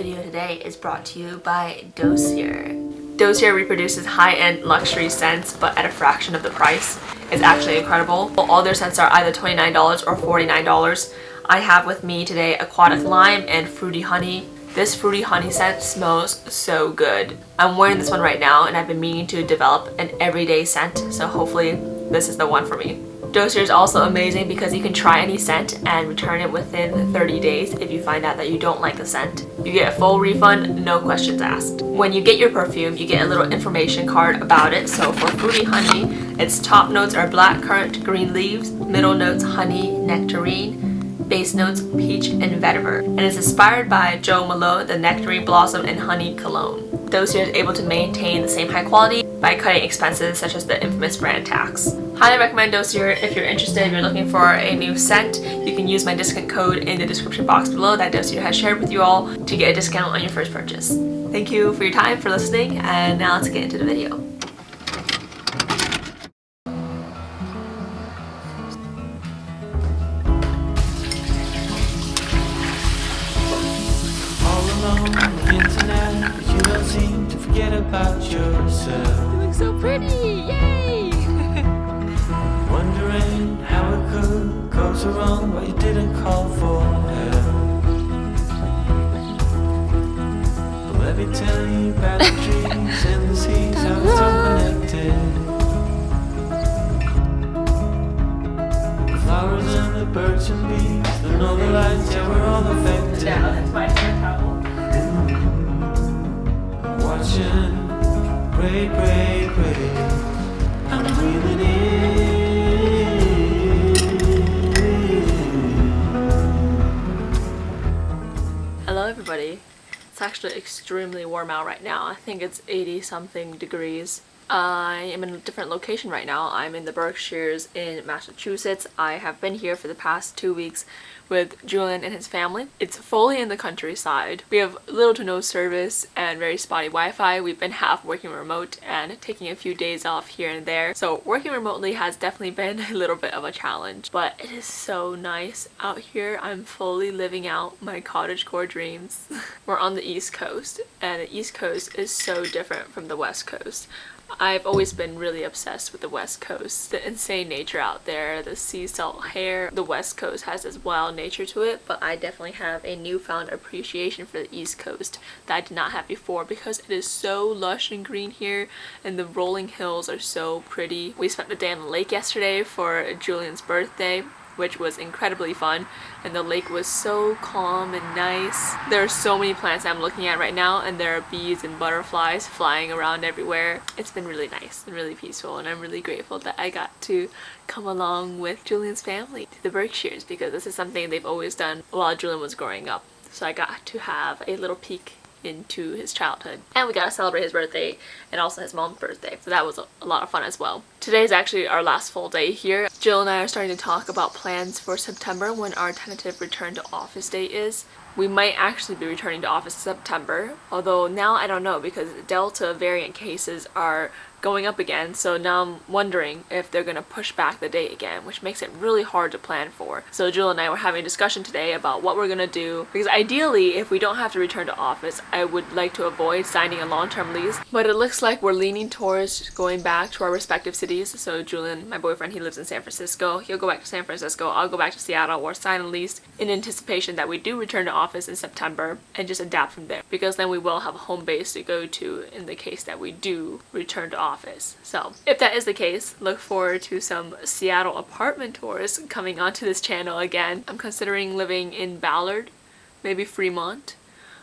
video today is brought to you by Dossier. Dossier reproduces high-end luxury scents, but at a fraction of the price. It's actually incredible. All their scents are either $29 or $49. I have with me today Aquatic Lime and Fruity Honey. This Fruity Honey scent smells so good. I'm wearing this one right now and I've been meaning to develop an everyday scent, so hopefully this is the one for me. Dossier is also amazing because you can try any scent and return it within 30 days if you find out that you don't like the scent. You get a full refund, no questions asked. When you get your perfume, you get a little information card about it. So for Fruity Honey, its top notes are blackcurrant, green leaves, middle notes honey, nectarine, base notes peach and vetiver, and is inspired by Jo Malone, the Nectarine Blossom and Honey Cologne. Dossier is able to maintain the same high quality by cutting expenses such as the infamous brand tax. Highly recommend Dossier if you're interested, if you're looking for a new scent. You can use my discount code in the description box below that Dossier has shared with you all to get a discount on your first purchase. Thank you for your time, for listening, and now let's get into the video. Forget about yourself. You look so pretty! Yay! Wondering how it could go so wrong, but you didn't call for help. But let me tell you about the trees and the seas, how it's all connected. The flowers and the birds and bees, the northern lights, yeah, we're all affected. Now that's my favorite towel. Watching, pray, pray, pray, I'm breathing in. Hello everybody. It's actually extremely warm out right now. I think it's 80 something degrees. I am in a different location right now. I'm in the Berkshires in Massachusetts. I have been here for the past 2 weeks with Julian and his family. It's fully in the countryside. We have little to no service and very spotty Wi-Fi. We've been half working remote and taking a few days off here and there. So working remotely has definitely been a little bit of a challenge, but it is so nice out here. I'm fully living out my cottagecore dreams. We're on the East Coast, and the East Coast is so different from the West Coast. I've always been really obsessed with the West Coast. The insane nature out there, the sea salt hair. The West Coast has this wild nature to it, but I definitely have a newfound appreciation for the East Coast that I did not have before because it is so lush and green here and the rolling hills are so pretty. We spent the day on the lake yesterday for Julian's birthday, which was incredibly fun, and the lake was so calm and nice. There are so many plants I'm looking at right now, and there are bees and butterflies flying around everywhere. It's been really nice and really peaceful, and I'm really grateful that I got to come along with Julian's family to the Berkshires because this is something they've always done while Julian was growing up. So I got to have a little peek into his childhood, and we got to celebrate his birthday and also his mom's birthday, so that was a lot of fun as well. Today is actually our last full day here. Jill and I are starting to talk about plans for September when our tentative return to office date is. We might actually be returning to office in September, although now I don't know because Delta variant cases are going up again, so now I'm wondering if they're gonna push back the date again, which makes it really hard to plan for. So Jill and I were having a discussion today about what we're gonna do, because ideally if we don't have to return to office, I would like to avoid signing a long-term lease, but it looks like we're leaning towards going back to our respective cities. So Julian, my boyfriend, he lives in San Francisco. He'll go back to San Francisco, I'll go back to Seattle or sign a lease in anticipation that we do return to office in September and just adapt from there, because then we will have a home base to go to in the case that we do return to office. So if that is the case, look forward to some Seattle apartment tours coming onto this channel again. I'm considering living in Ballard, maybe Fremont.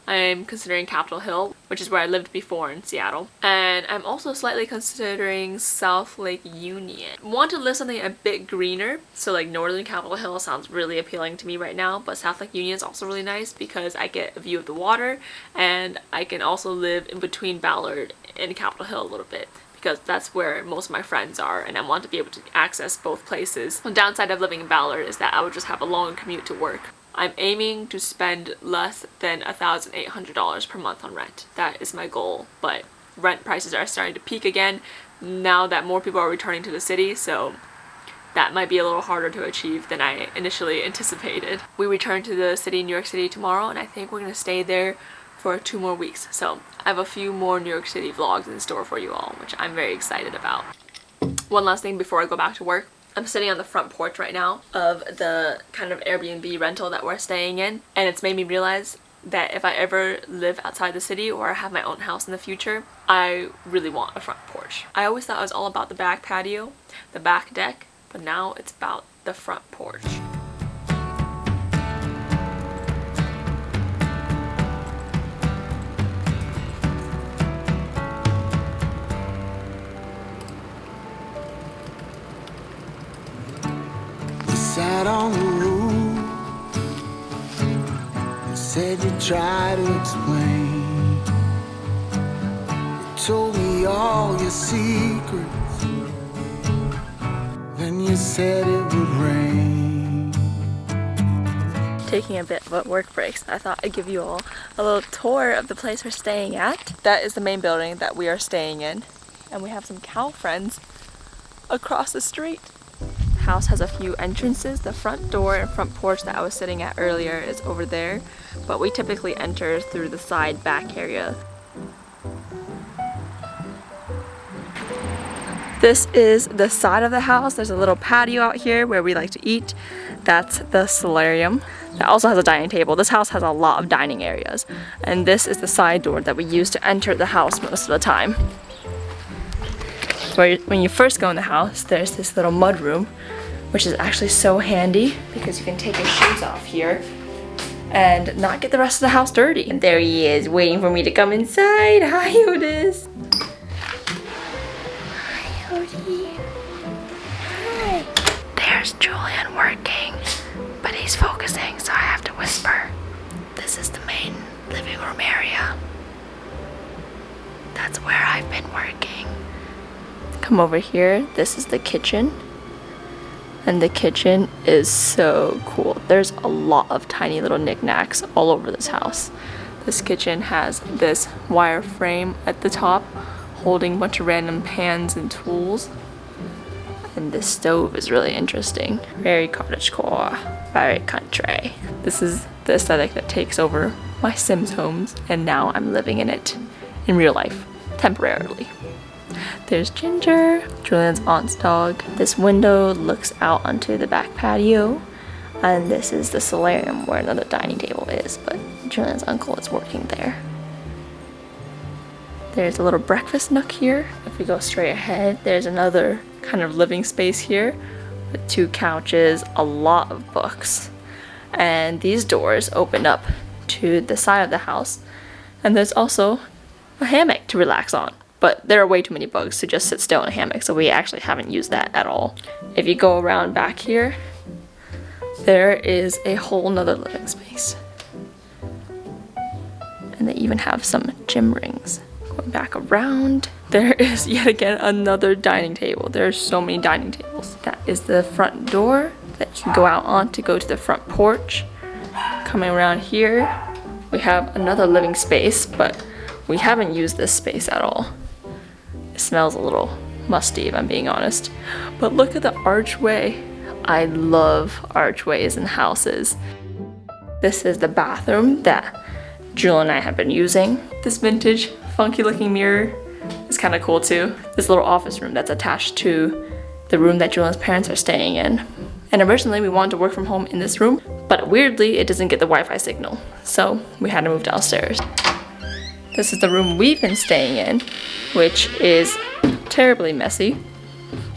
I'm considering Capitol Hill, which is where I lived before in Seattle. And I'm also slightly considering South Lake Union. I want to live something a bit greener, so like northern Capitol Hill sounds really appealing to me right now, but South Lake Union is also really nice because I get a view of the water, and I can also live in between Ballard and Capitol Hill a little bit, because that's where most of my friends are and I want to be able to access both places. The downside of living in Ballard is that I would just have a long commute to work. I'm aiming to spend less than $1,800 per month on rent. That is my goal, but rent prices are starting to peak again now that more people are returning to the city, so that might be a little harder to achieve than I initially anticipated. We return to the city, New York City tomorrow, and I think we're going to stay there for 2 more weeks. So I have a few more New York City vlogs in store for you all, which I'm very excited about. One last thing before I go back to work. I'm sitting on the front porch right now of the kind of Airbnb rental that we're staying in, and it's made me realize that if I ever live outside the city or have my own house in the future, I really want a front porch. I always thought it was all about the back patio, the back deck, but now it's about the front porch. Sat on the roof, you said you tried to explain. You told me all your secrets, then you said it would rain. Taking a bit of work breaks, I thought I'd give you all a little tour of the place we're staying at. That is the main building that we are staying in, and we have some cow friends across the street. House has a few entrances. The front door and front porch that I was sitting at earlier is over there, but we typically enter through the side back area. This is the side of the house. There's a little patio out here where we like to eat. That's the solarium. That also has a dining table. This house has a lot of dining areas, and this is the side door that we use to enter the house most of the time. When you first go in the house, there's this little mud room, which is actually so handy because you can take your shoes off here and not get the rest of the house dirty. And there he is, waiting for me to come inside. Hi, Otis. Hi, Odie. Hi. There's Julian working, but he's focusing, so I have to whisper. This is the main living room area. That's where I've been working. Come over here. This is the kitchen. And the kitchen is so cool. There's a lot of tiny little knickknacks all over this house. This kitchen has this wire frame at the top holding a bunch of random pans and tools. And this stove is really interesting. Very cottagecore, very country. This is the aesthetic that takes over my Sims homes, and now I'm living in it in real life, temporarily. There's Ginger, Julian's aunt's dog. This window looks out onto the back patio, and this is the solarium where another dining table is, but Julian's uncle is working there. There's a little breakfast nook here. If we go straight ahead, there's another kind of living space here with 2 couches, a lot of books, and these doors open up to the side of the house, and there's also a hammock to relax on. But there are way too many bugs to just sit still in a hammock, so we actually haven't used that at all. If you go around back here, there is a whole nother living space. And they even have some gym rings. Going back around, there is yet again another dining table. There are so many dining tables. That is the front door that you can go out on to go to the front porch. Coming around here, we have another living space, but we haven't used this space at all. It smells a little musty, if I'm being honest. But look at the archway. I love archways in houses. This is the bathroom that Jewel and I have been using. This vintage, funky looking mirror is kind of cool too. This little office room that's attached to the room that Julian's parents are staying in. And originally we wanted to work from home in this room, but weirdly it doesn't get the Wi-Fi signal. So we had to move downstairs. This is the room we've been staying in, which is terribly messy.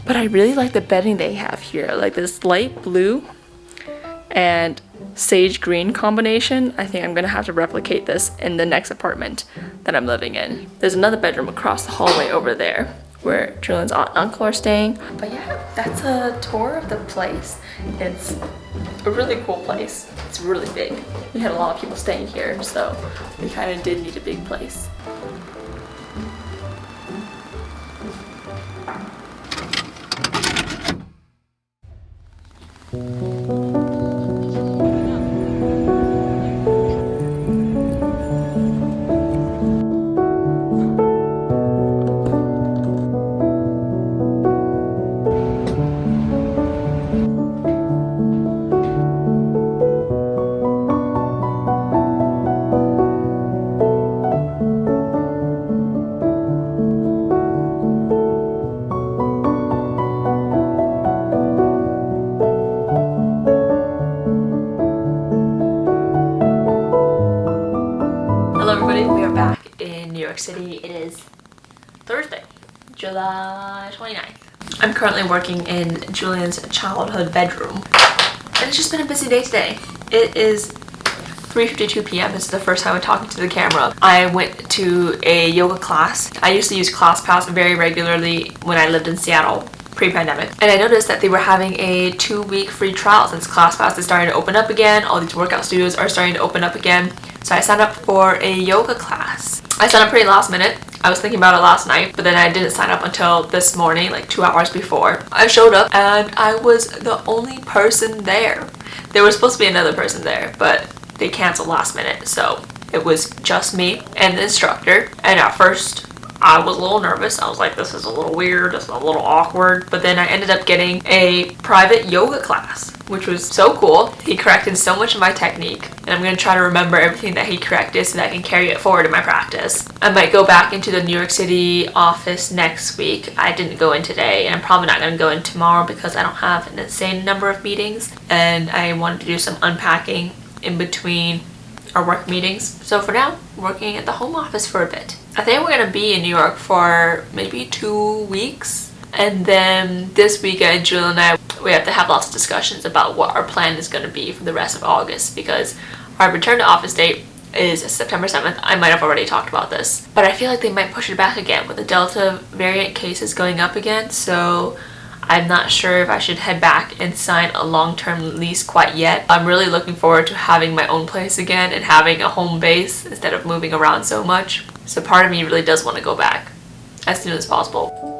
But I really like the bedding they have here. Like this light blue and sage green combination. I think I'm gonna have to replicate this in the next apartment that I'm living in. There's another bedroom across the hallway over there where Julian's aunt and uncle are staying. But yeah, that's a tour of the place. It's a really cool place. It's really big. We had a lot of people staying here, so we kind of did need a big place. everybody, we are back in New York City. It is Thursday, July 29th. I'm currently working in Julian's childhood bedroom, and it's just been a busy day today. It is 3:52 p.m. This is the first time I'm talking to the camera. I went to a yoga class. I used to use ClassPass very regularly when I lived in Seattle pre-pandemic, and I noticed that they were having a 2-week free trial since ClassPass is starting to open up again. All these workout studios are starting to open up again, so I signed up for a yoga class. I signed up pretty last minute. I was thinking about it last night, but then I didn't sign up until this morning, like 2 hours before. I showed up and I was the only person there. There was supposed to be another person there, but they canceled last minute, so it was just me and the instructor. And at first I was a little nervous. I was like, this is a little weird, this is a little awkward. But then I ended up getting a private yoga class, which was so cool. He corrected so much of my technique, and I'm going to try to remember everything that he corrected so that I can carry it forward in my practice. I might go back into the New York City office next week. I didn't go in today, and I'm probably not going to go in tomorrow because I don't have an insane number of meetings, and I wanted to do some unpacking in between our work meetings. So for now, working at the home office for a bit. I think we're going to be in New York for maybe 2 weeks, and then this weekend Julie and I, we have to have lots of discussions about what our plan is going to be for the rest of August, because our return to office date is September 7th. I might have already talked about this, but I feel like they might push it back again with the Delta variant cases going up again, so I'm not sure if I should head back and sign a long-term lease quite yet. I'm really looking forward to having my own place again and having a home base instead of moving around so much. So part of me really does want to go back as soon as possible.